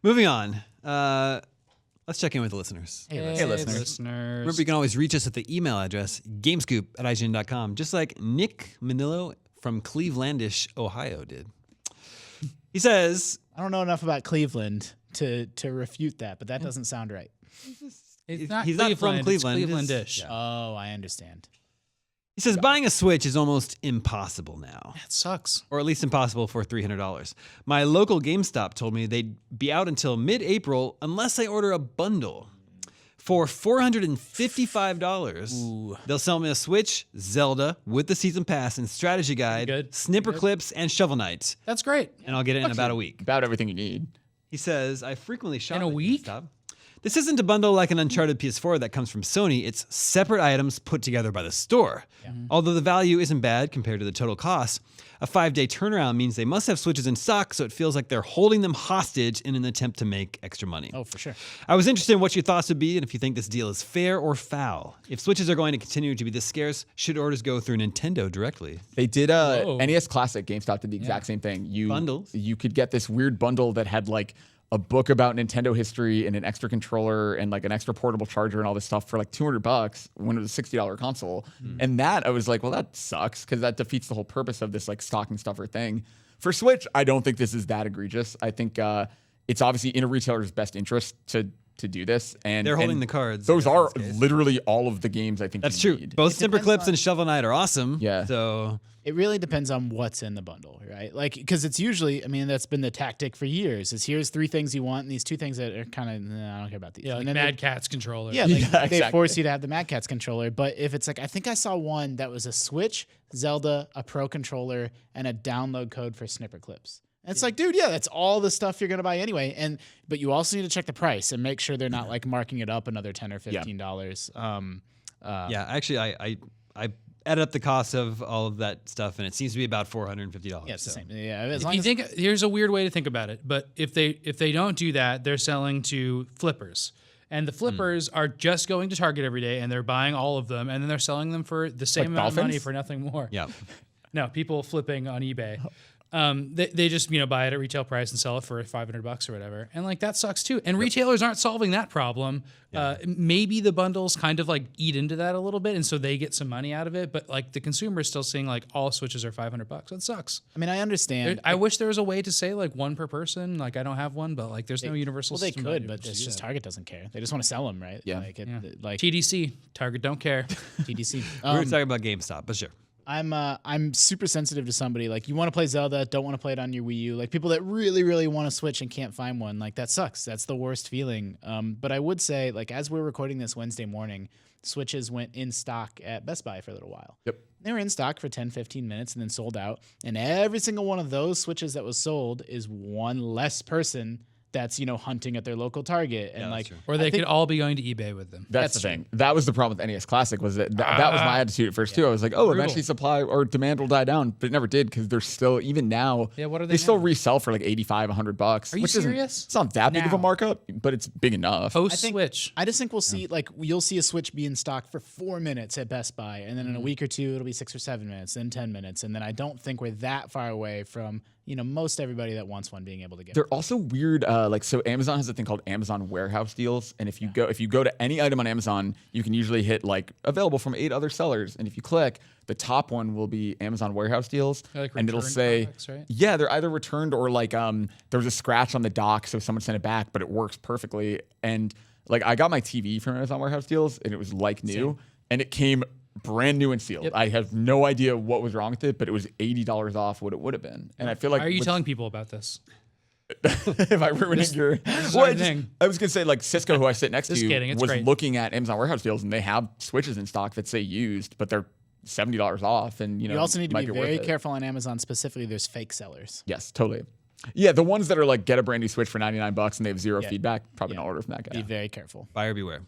Moving on. Let's check in with the listeners. Hey, listeners. Remember, you can always reach us at the email address, gamescoop@ign.com, just like Nick Manillo from Clevelandish, Ohio did. He says... I don't know enough about Cleveland to refute that, but that doesn't sound right. He's not from Cleveland. It's Clevelandish. Yeah. Oh, I understand. He says buying a Switch is almost impossible now. That sucks. Or at least impossible for $300. My local GameStop told me they'd be out until mid-April unless I order a bundle. For $455, they'll sell me a Switch, Zelda with the Season Pass and Strategy Guide, Snipper Clips, and Shovel Knight. That's great. And I'll get it in about a week. About everything you need. He says, I frequently shop In a at week? GameStop. This isn't a bundle like an Uncharted PS4 that comes from Sony. It's separate items put together by the store. Yeah. Although the value isn't bad compared to the total cost, a 5-day turnaround means they must have Switches in stock, so it feels like they're holding them hostage in an attempt to make extra money. Oh, for sure. I was interested in what your thoughts would be and if you think this deal is fair or foul. If Switches are going to continue to be this scarce, should orders go through Nintendo directly? They did NES Classic. GameStop did the exact same thing. Bundles. You could get this weird bundle that had like a book about Nintendo history and an extra controller and like an extra portable charger and all this stuff for like $200 when it was a $60 console. And that I was like, well, that sucks because that defeats the whole purpose of this like stocking stuffer thing. For Switch, I don't think this is that egregious. I think it's obviously in a retailer's best interest to do this. And they're holding the cards. Those are literally all of the games I think that's you true. need. Both Snipper Clips and Shovel Knight are awesome. Yeah. So it really depends on what's in the bundle, right? Like, because it's usually, I mean, that's been the tactic for years. Is here's 3 things you want, and these 2 things that are kind of, I don't care about these. Yeah, and like then Mad Catz controller. Yeah, like they exactly. force you to have the Mad Catz controller. But if it's like, I think I saw one that was a Switch, Zelda, a Pro controller, and a download code for Snipper Clips. And it's like, dude, yeah, that's all the stuff you're gonna buy anyway. But you also need to check the price and make sure they're not like marking it up another $10 or $15. yeah, actually, I added up the cost of all of that stuff, and it seems to be about $450. Yeah, it's the same. Yeah, as If long you as think, here's a weird way to think about it, but if they don't do that, they're selling to flippers. And the flippers are just going to Target every day, and they're buying all of them, and then they're selling them for the same amount of money for nothing more. Yeah. No, people flipping on eBay. They just buy it at retail price and sell it for $500 or whatever, and like that sucks too. And retailers aren't solving that problem. Maybe the bundles kind of like eat into that a little bit, and so they get some money out of it. But like the consumer is still seeing like all Switches are $500. That sucks. I mean, I understand. I wish there was a way to say like one per person. Like I don't have one, but like there's no universal. Well, they system could, but it's just Target doesn't care. They just want to sell them, right? Yeah. Like TDC. Target don't care. TDC. We were talking about GameStop, but sure. I'm super sensitive to somebody like you want to play Zelda, don't want to play it on your Wii U. Like people that really, really want to Switch and can't find one. Like that sucks. That's the worst feeling. But I would say like as we're recording this Wednesday morning, Switches went in stock at Best Buy for a little while. Yep. They were in stock for 10, 15 minutes and then sold out. And every single one of those Switches that was sold is one less person that's hunting at their local Target and like or they could all be going to eBay with them. That's the thing. That was the problem with NES Classic was that that was my attitude at first too. I was like, oh, eventually supply or demand will die down, but it never did because they're still even now. Yeah, what are they still now? resell for like $85, $100. Are you serious? It's not that big of a Now. markup, but it's big enough. Post Switch. I just think we'll see like you'll see a Switch be in stock for 4 minutes at Best Buy, and then in a week or two it'll be 6 or 7 minutes, then 10 minutes, and then I don't think we're that far away from most everybody that wants one being able to get. They're also weird. So Amazon has a thing called Amazon Warehouse Deals, and if you go to any item on Amazon, you can usually hit like available from 8 other sellers, and if you click, the top one will be Amazon Warehouse Deals, Like and it'll returned say, products, right? yeah, they're either returned or like there was a scratch on the dock, so someone sent it back, but it works perfectly. And like I got my TV from Amazon Warehouse Deals, and it was like new, and it came brand new and sealed. Yep. I have no idea what was wrong with it, but it was $80 off what it would have been. And I feel like Why are you telling people about this? if I ruining your I was gonna say like Cisco, who I sit next to, kidding, it's was great. looking at Amazon Warehouse Deals, and they have Switches in stock that say used, but they're $70 off. And You also need to might be worth very it. careful on Amazon specifically. There's fake sellers. Yes, totally. Yeah, the ones that are like get a brand new Switch for $99 and they have zero feedback, probably not order from that guy. Be very careful. Buyer beware.